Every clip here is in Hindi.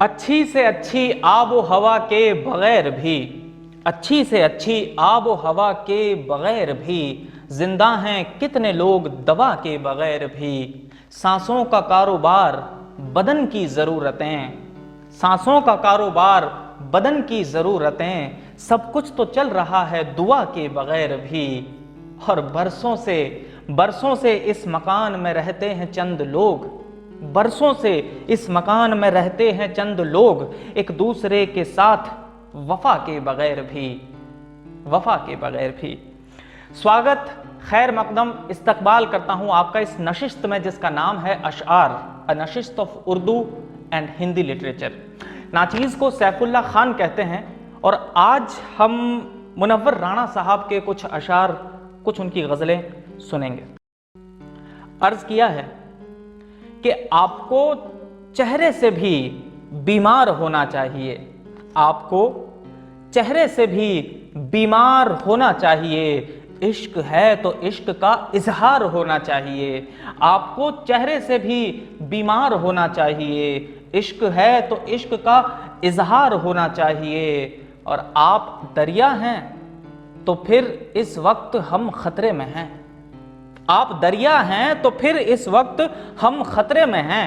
अच्छी से अच्छी आबो हवा के बगैर भी, अच्छी से अच्छी आबो हवा के बगैर भी जिंदा हैं कितने लोग दवा के बगैर भी। सांसों का कारोबार बदन की ज़रूरतें, सांसों का कारोबार बदन की ज़रूरतें, सब कुछ तो चल रहा है दुआ के बगैर भी। और बरसों से इस मकान में रहते हैं चंद लोग, बरसों से इस मकान में रहते हैं चंद लोग, एक दूसरे के साथ वफा के बगैर भी, वफा के बगैर भी। स्वागत, खैर मकदम, इस्तकबाल करता हूं आपका इस नशिस्त में जिसका नाम है अशआर, अ नशिस्त of Urdu and Hindi literature. नाचीज़ को सैफुल्लाह खान कहते हैं और आज हम मुनव्वर राणा साहब के कुछ अशार, कुछ उनकी गज़लें सुनेंगे। अर्ज़ किया है कि आपको चेहरे से भी बीमार होना चाहिए, आपको चेहरे से भी बीमार होना चाहिए। इश्क है तो इश्क का इजहार होना चाहिए, आपको चेहरे से भी बीमार होना चाहिए। इश्क है तो इश्क का इजहार होना चाहिए। और आप दरिया हैं तो फिर इस वक्त हम खतरे में हैं, आप दरिया हैं तो फिर इस वक्त हम खतरे में हैं।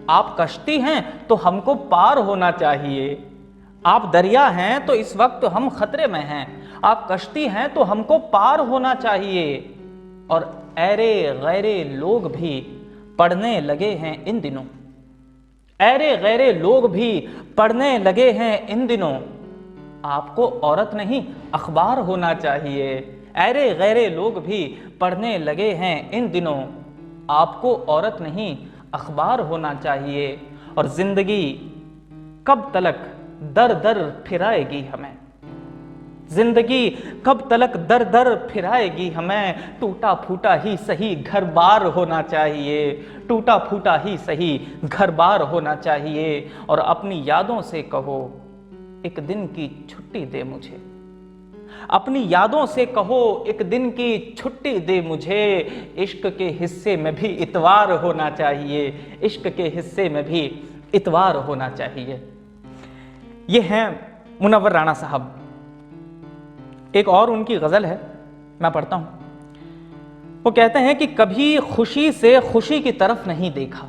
आप कश्ती हैं तो हमको पार होना चाहिए, आप दरिया हैं तो इस वक्त हम खतरे में हैं, आप कश्ती हैं तो हमको पार होना चाहिए। और ऐरे गैरे लोग भी पढ़ने लगे हैं इन दिनों, ऐरे गैरे लोग भी पढ़ने लगे हैं इन दिनों। आपको औरत नहीं अखबार होना चाहिए, ऐरे गैरे लोग भी पढ़ने लगे हैं इन दिनों। आपको औरत नहीं अखबार होना चाहिए। और जिंदगी कब तलक दर दर फिराएगी हमें, जिंदगी कब तलक दर दर फिराएगी हमें। टूटा फूटा ही सही घर बार होना चाहिए, टूटा फूटा ही सही घर बार होना चाहिए। और अपनी यादों से कहो एक दिन की छुट्टी दे मुझे, अपनी यादों से कहो एक दिन की छुट्टी दे मुझे। इश्क के हिस्से में भी इतवार होना चाहिए, इश्क के हिस्से में भी इतवार होना चाहिए। ये हैं मुनव्वर राणा साहब। एक और उनकी गज़ल है, मैं पढ़ता हूं। वो कहते हैं कि कभी खुशी से खुशी की तरफ नहीं देखा,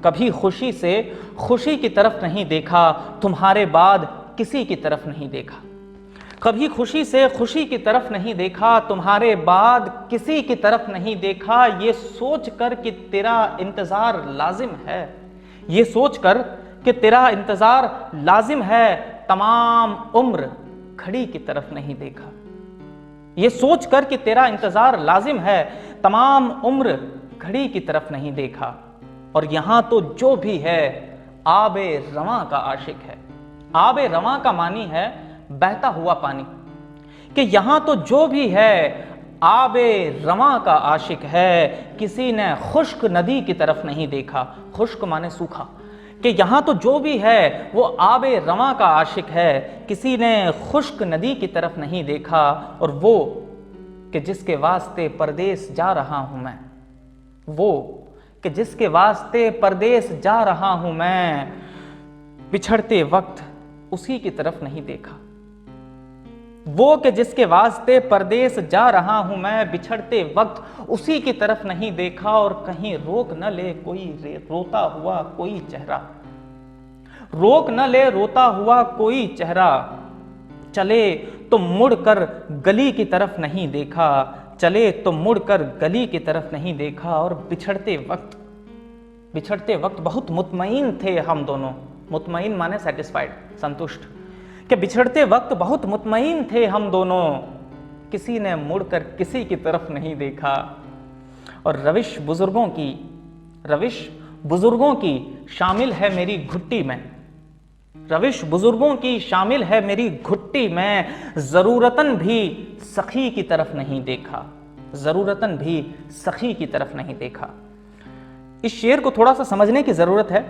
कभी खुशी से खुशी की तरफ नहीं देखा, तुम्हारे बाद किसी की तरफ नहीं देखा। कभी खुशी से खुशी की तरफ नहीं देखा, तुम्हारे बाद किसी की तरफ नहीं देखा। ये सोच कर कि तेरा इंतज़ार लाजिम है, ये सोच कर कि तेरा इंतज़ार लाजिम है, तमाम उम्र घड़ी की तरफ नहीं देखा। ये सोच कर कि तेरा इंतज़ार लाजिम है, तमाम उम्र घड़ी की तरफ नहीं देखा। और यहाँ तो जो भी है आबे रवां का आशिक है, आबे रवां का मानी है बहता हुआ पानी। कि यहाँ तो जो भी है आबे रवां का आशिक है, किसी ने खुश्क नदी की तरफ नहीं देखा। खुश्क माने सूखा। कि यहाँ तो जो भी है वो आबे रवां का आशिक है, किसी ने खुश्क नदी की तरफ नहीं देखा। और वो कि जिसके वास्ते परदेस जा रहा हूं मैं, वो कि जिसके वास्ते परदेस जा रहा हूं मैं, बिछड़ते वक्त उसी की तरफ नहीं देखा। वो कि जिसके वास्ते परदेस जा रहा हूं मैं, बिछड़ते वक्त उसी की तरफ नहीं देखा। और कहीं रोक न ले कोई रोता हुआ कोई चेहरा, रोक न ले रोता हुआ कोई चेहरा। चले तो मुड़कर गली की तरफ नहीं देखा, चले तो मुड़कर गली की तरफ नहीं देखा। और बिछड़ते वक्त बहुत मुतमईन थे हम दोनों। मुतमईन माने सेटिस्फाइड, संतुष्ट। कि बिछड़ते वक्त बहुत मुतमईन थे हम दोनों, किसी ने मुड़कर किसी की तरफ नहीं देखा। और रविश बुजुर्गों की शामिल है मेरी घुट्टी में, रविश बुजुर्गों की शामिल है मेरी घुट्टी में। जरूरतन भी सखी की तरफ नहीं देखा, जरूरतन भी सखी की तरफ नहीं देखा। इस शेर को थोड़ा सा समझने की जरूरत है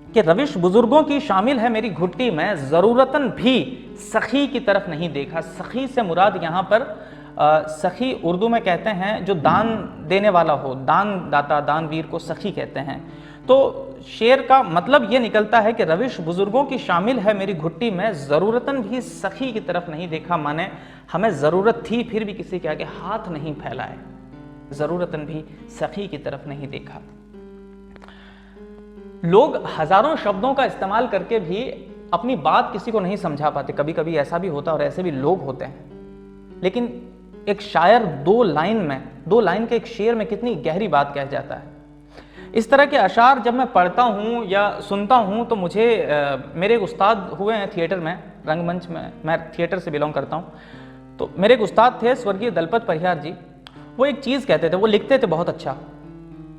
कि रविश बुजुर्गों की शामिल है मेरी घुट्टी में, जरूरतन भी सखी की तरफ नहीं देखा। सखी से मुराद यहाँ पर सखी उर्दू में कहते हैं जो दान देने वाला हो, दान दाता, दानवीर को सखी कहते हैं। तो शेर का मतलब ये निकलता है कि रविश बुजुर्गों की शामिल है मेरी घुट्टी में, ज़रूरतन भी सखी की तरफ नहीं देखा, माने हमें ज़रूरत थी फिर भी किसी के आगे हाथ नहीं फैलाए, ज़रूरतन भी सखी की तरफ नहीं देखा। लोग हजारों शब्दों का इस्तेमाल करके भी अपनी बात किसी को नहीं समझा पाते, कभी कभी ऐसा भी होता है और ऐसे भी लोग होते हैं। लेकिन एक शायर दो लाइन के एक शेर में कितनी गहरी बात कह जाता है। इस तरह के अशार जब मैं पढ़ता हूँ या सुनता हूँ तो मुझे मेरे एक उस्ताद हुए हैं थिएटर में, रंगमंच में, मैं थिएटर से बिलोंग करता हूँ, तो मेरे एक उस्ताद थे स्वर्गीय दलपत परिहार जी। वो एक चीज़ कहते थे, वो लिखते थे बहुत अच्छा,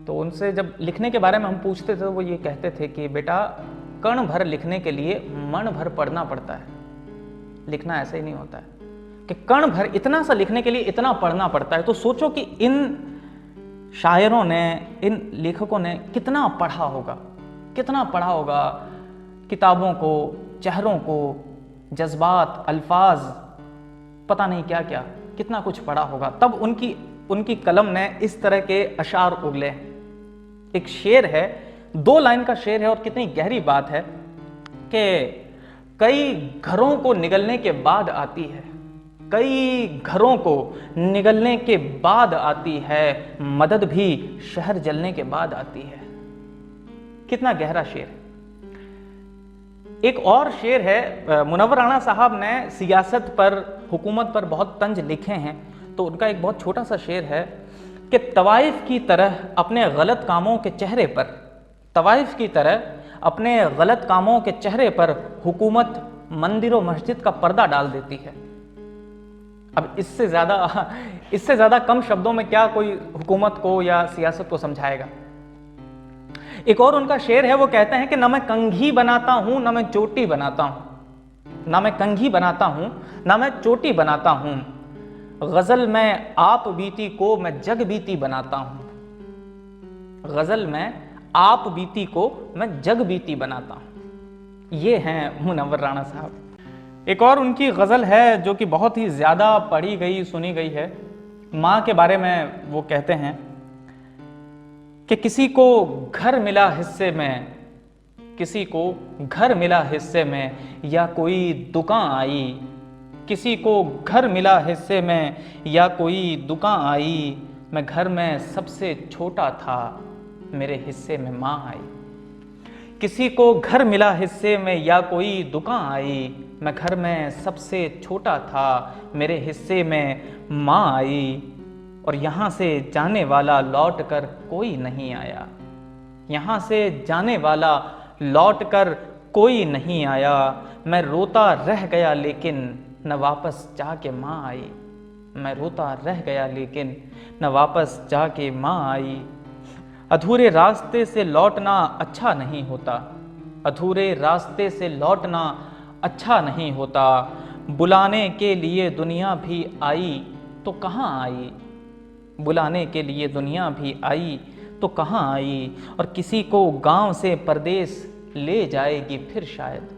तो उनसे जब लिखने के बारे में हम पूछते थे तो वो ये कहते थे कि बेटा कण भर लिखने के लिए मन भर पढ़ना पड़ता है, लिखना ऐसे ही नहीं होता है कि कण भर इतना सा लिखने के लिए इतना पढ़ना पड़ता है। तो सोचो कि इन शायरों ने, इन लेखकों ने कितना पढ़ा होगा, किताबों को, चेहरों को, जज्बात, अल्फाज, पता नहीं क्या क्या, कितना कुछ पढ़ा होगा, तब उनकी कलम ने इस तरह के अशार उगले। एक शेर है, 2 लाइन का शेर है और कितनी गहरी बात है कि कई घरों को निगलने के बाद आती है, कई घरों को निगलने के बाद आती है, मदद भी शहर जलने के बाद आती है। कितना गहरा शेर। एक और शेर है, मुनव्वर राणा साहब ने सियासत पर, हुकूमत पर बहुत तंज लिखे हैं, तो उनका एक बहुत छोटा सा शेर है कि तवाइफ की तरह अपने गलत कामों के चेहरे पर, तवाइफ की तरह अपने गलत कामों के चेहरे पर हुकूमत मंदिर और मस्जिद का पर्दा डाल देती है। अब इससे ज़्यादा कम शब्दों में क्या कोई हुकूमत को या सियासत को समझाएगा। एक और उनका शेर है, वो कहते हैं कि ना मैं कंघी बनाता हूं ना मैं चोटी बनाता हूं, ना मैं कंघी बनाता हूं ना मैं चोटी बनाता हूं, गजल में आप बीती को मैं जग बीती बनाता हूं, गजल में आप बीती को मैं जग बीती बनाता हूं। ये हैं मुनव्वर राणा साहब। एक और उनकी गज़ल है जो कि बहुत ही ज़्यादा पढ़ी गई, सुनी गई है। माँ के बारे में वो कहते हैं कि किसी को घर मिला हिस्से में, किसी को घर मिला हिस्से में या कोई दुकान आई, किसी को घर मिला हिस्से में या कोई दुकान आई, मैं घर में सबसे छोटा था, मेरे हिस्से में माँ आई। किसी को घर मिला हिस्से में या कोई दुकान आई, मैं घर में सबसे छोटा था, मेरे हिस्से में माँ आई। और यहाँ से जाने वाला लौट कर कोई नहीं आया, यहाँ से जाने वाला लौट कर कोई नहीं आया, मैं रोता रह गया लेकिन न वापस जाके माँ आई, मैं रोता रह गया लेकिन न वापस जाके माँ आई। अधूरे रास्ते से लौटना अच्छा नहीं होता, अधूरे रास्ते से लौटना अच्छा नहीं होता, बुलाने के लिए दुनिया भी आई तो कहाँ आई, बुलाने के लिए दुनिया भी आई तो कहाँ आई। और किसी को गांव से परदेश ले जाएगी फिर शायद,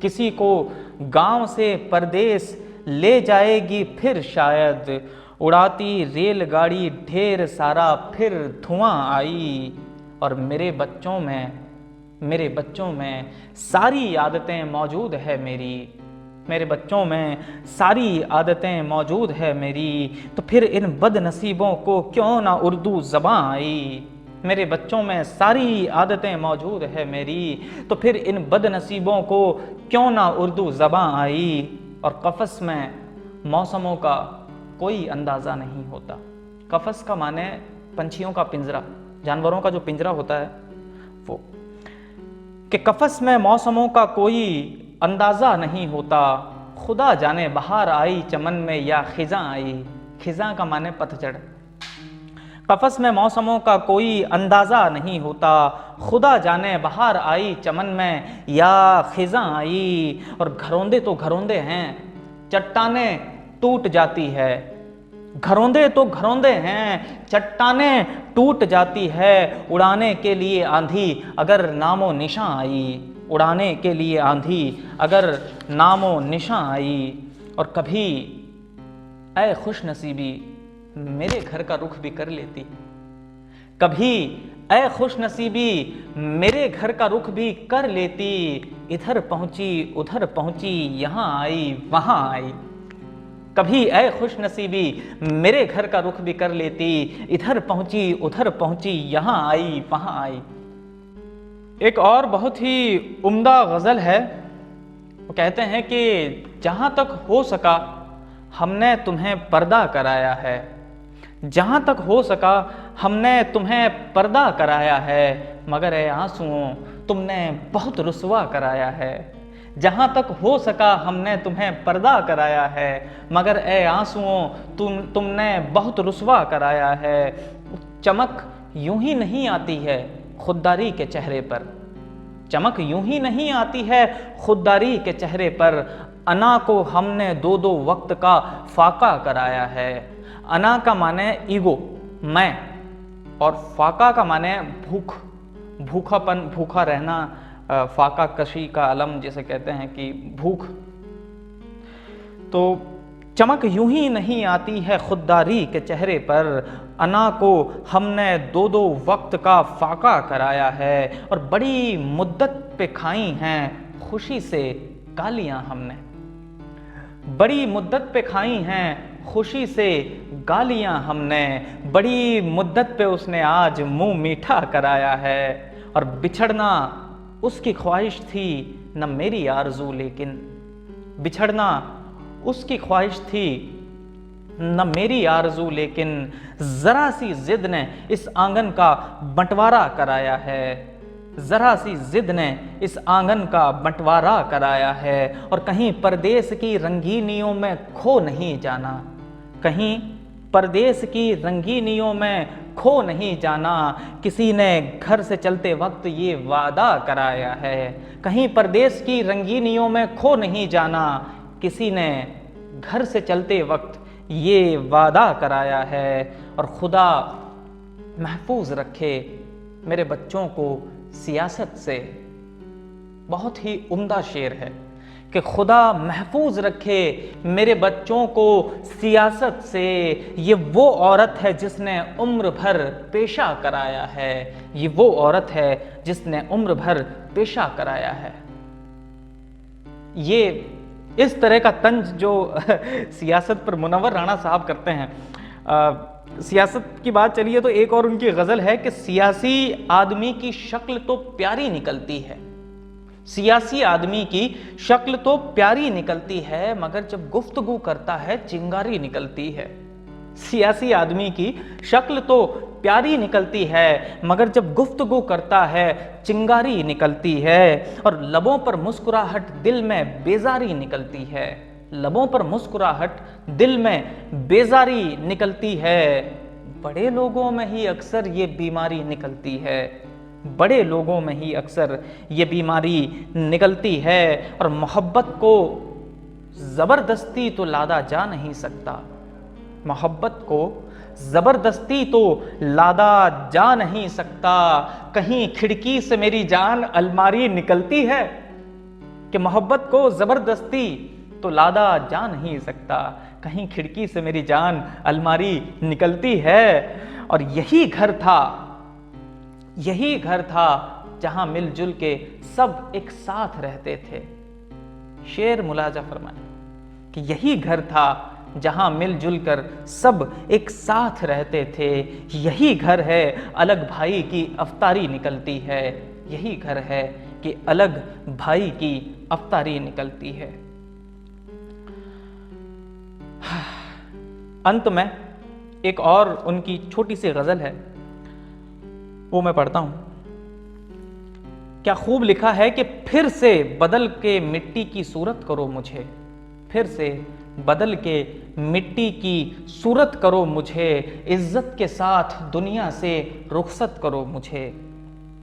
किसी को गांव से परदेश ले जाएगी फिर शायद, उड़ाती रेलगाड़ी ढेर सारा फिर धुआं आई। और मेरे बच्चों में सारी आदतें मौजूद है मेरी, मेरे बच्चों में सारी आदतें मौजूद है मेरी, तो फिर इन बदनसीबों को क्यों ना उर्दू ज़बां आई। मेरे बच्चों में सारी आदतें मौजूद है मेरी, तो फिर इन बदनसीबों को क्यों ना उर्दू ज़बां आई। और कफ़स में मौसमों का कोई अंदाज़ा नहीं होता। कफ़स का माने पंछियों का पिंजरा, जानवरों का जो पिंजरा होता है वो, कि कफ़स में मौसमों का कोई अंदाज़ा नहीं होता, खुदा जाने बहार आई चमन में या खिज़ां आई। खिज़ां का माने पतझड़। कफ़स में मौसमों का कोई अंदाज़ा नहीं होता, खुदा जाने बहार आई चमन में या खिज़ां आई। और घरौंदे तो घरौंदे हैं, चट्टानें टूट जाती है, घरौंदे तो घरौंदे हैं, चट्टानें टूट जाती है। उड़ाने के लिए आंधी अगर नामो निशां आई, उड़ाने के लिए आंधी अगर नामो निशां आई। और कभी ऐ खुश नसीबी मेरे घर का रुख भी कर लेती, कभी ऐ खुश नसीबी मेरे घर का रुख भी कर लेती, इधर पहुंची उधर पहुंची यहाँ आई वहां आई। कभी ऐ खुश नसीबी मेरे घर का रुख भी कर लेती, इधर पहुंची उधर पहुंची यहाँ आई वहां आई। एक और बहुत ही उम्दा गज़ल है। वो कहते हैं कि जहाँ तक हो सका हमने तुम्हें पर्दा कराया है, जहाँ तक हो सका हमने तुम्हें पर्दा कराया है, मगर ए आंसुओं तुमने बहुत रुसवा कराया है। जहाँ तक हो सका हमने तुम्हें पर्दा कराया है, मगर ए आंसुओं तुमने बहुत रुसवा कराया है। चमक यूं ही नहीं आती है खुददारी के चेहरे पर, चमक यूं ही नहीं आती है खुददारी के चेहरे पर। अना को हमने दो दो वक्त का फाका कराया है। अना का माने ईगो, मैं, और फाका का माने भूख, भूखापन, भूखा रहना, फाका कशी का अलम जिसे कहते हैं कि भूख। तो चमक यूं ही नहीं आती है खुददारी के चेहरे पर, अना को हमने दो दो वक्त का फाका कराया है। और बड़ी मुद्दत पे खाई हैं खुशी से गालियां हमने, बड़ी मुद्दत पे खाई हैं खुशी से गालियां हमने, बड़ी मुद्दत पे उसने आज मुंह मीठा कराया है। और बिछड़ना उसकी ख्वाहिश थी न मेरी आरज़ू, लेकिन बिछड़ना उसकी ख्वाहिश थी न मेरी आरज़ू, लेकिन ज़रा सी ज़िद ने इस आंगन का बंटवारा कराया है, ज़रा सी ज़िद ने इस आंगन का बंटवारा कराया है। और कहीं परदेस की रंगीनियों में खो नहीं जाना, कहीं परदेस की रंगीनियों में खो नहीं जाना, किसी ने घर से चलते वक्त ये वादा कराया है। कहीं परदेस की रंगीनियों में खो नहीं जाना, किसी ने घर से चलते वक्त ये वादा कराया है। और खुदा महफूज रखे मेरे बच्चों को सियासत से। बहुत ही उम्दा शेर है कि खुदा महफूज रखे मेरे बच्चों को सियासत से। ये वो औरत है जिसने उम्र भर पेशा कराया है, ये वो औरत है जिसने उम्र भर पेशा कराया है। ये इस तरह का तंज जो सियासत पर मुनव्वर राणा साहब करते हैं। सियासत की बात चलिए तो एक और उनकी गज़ल है कि सियासी आदमी की शक्ल तो प्यारी निकलती है, सियासी आदमी की शक्ल तो प्यारी निकलती है, मगर जब गुफ्तगू करता है चिंगारी निकलती है। सियासी आदमी की शक्ल तो प्यारी निकलती है, मगर जब गुफ्तगू करता है चिंगारी निकलती है। और लबों पर मुस्कुराहट दिल में बेजारी निकलती है, लबों पर मुस्कुराहट दिल में बेजारी निकलती है। बड़े लोगों में ही अक्सर ये बीमारी निकलती है, बड़े लोगों में ही अक्सर ये बीमारी निकलती है। और मोहब्बत को ज़बरदस्ती तो लादा जा नहीं सकता, मोहब्बत को ज़बरदस्ती तो लादा जा नहीं सकता। कहीं खिड़की से मेरी जान अलमारी निकलती है, कि मोहब्बत को ज़बरदस्ती तो लादा जा नहीं सकता, कहीं खिड़की से मेरी जान अलमारी निकलती है। और यही घर था, यही घर था जहां मिलजुल के सब एक साथ रहते थे। शेर मुलाजा फरमाए कि यही घर था जहां मिलजुल कर सब एक साथ रहते थे। यही घर है अलग भाई की अफ्तारी निकलती है, यही घर है कि अलग भाई की अफ्तारी निकलती है। अंत में एक और उनकी छोटी सी गज़ल है, वो मैं पढ़ता हूं। क्या खूब लिखा है कि फिर से बदल के मिट्टी की सूरत करो मुझे, फिर से बदल के मिट्टी की सूरत करो मुझे, इज्जत के साथ दुनिया से रुखसत करो मुझे।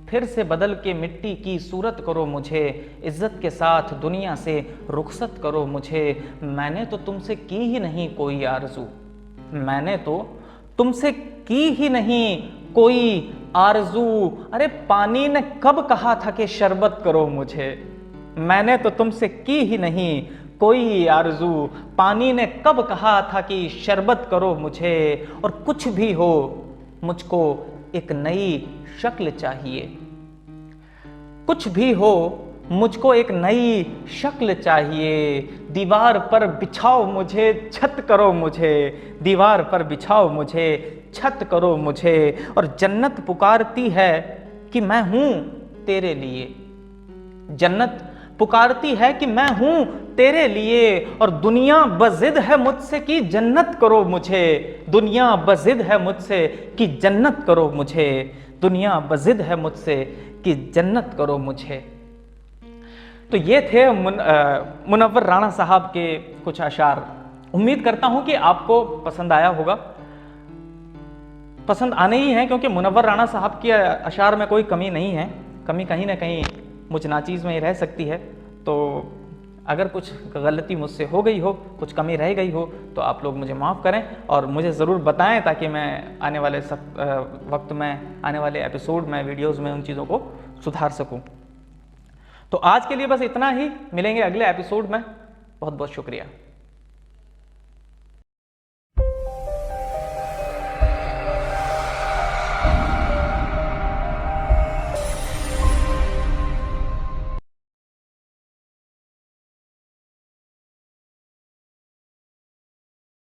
फिर से बदल के मिट्टी की सूरत करो मुझे, इज्जत के साथ दुनिया से रुखसत करो मुझे। मैंने तो तुमसे की ही नहीं कोई आरज़ू, मैंने तो तुमसे की ही नहीं कोई आरज़ू। अरे पानी ने कब कहा था कि शरबत करो मुझे, मैंने तो तुमसे की ही नहीं कोई आरज़ू। पानी ने कब कहा था कि शरबत करो मुझे। और कुछ भी हो मुझको एक नई शक्ल चाहिए। कुछ भी हो मुझको एक नई शक्ल चाहिए। दीवार पर बिछाओ मुझे, छत करो मुझे, दीवार पर बिछाओ मुझे, छत करो मुझे। और जन्नत पुकारती है कि मैं हूं तेरे लिए। जन्नत पुकारती है कि मैं हूं तेरे लिए। और दुनिया बजिद है मुझसे कि जन्नत करो मुझे। दुनिया बजिद है मुझसे कि जन्नत करो मुझे। दुनिया बजिद है मुझसे कि जन्नत करो मुझे। तो ये थे मुनव्वर राणा साहब के कुछ अशार। उम्मीद करता हूं कि आपको पसंद आया होगा। पसंद आने ही है, क्योंकि मुनव्वर राणा साहब के अशार में कोई कमी नहीं है। कमी कहीं ना कहीं मुझ नाचीज़ में ही रह सकती है। तो अगर कुछ गलती मुझसे हो गई हो, कुछ कमी रह गई हो, तो आप लोग मुझे माफ़ करें और मुझे ज़रूर बताएं, ताकि मैं आने वाले वक्त में, आने वाले एपिसोड में, वीडियोज़ में उन चीज़ों को सुधार सकूं। तो आज के लिए बस इतना ही। मिलेंगे अगले एपिसोड में। बहुत बहुत शुक्रिया।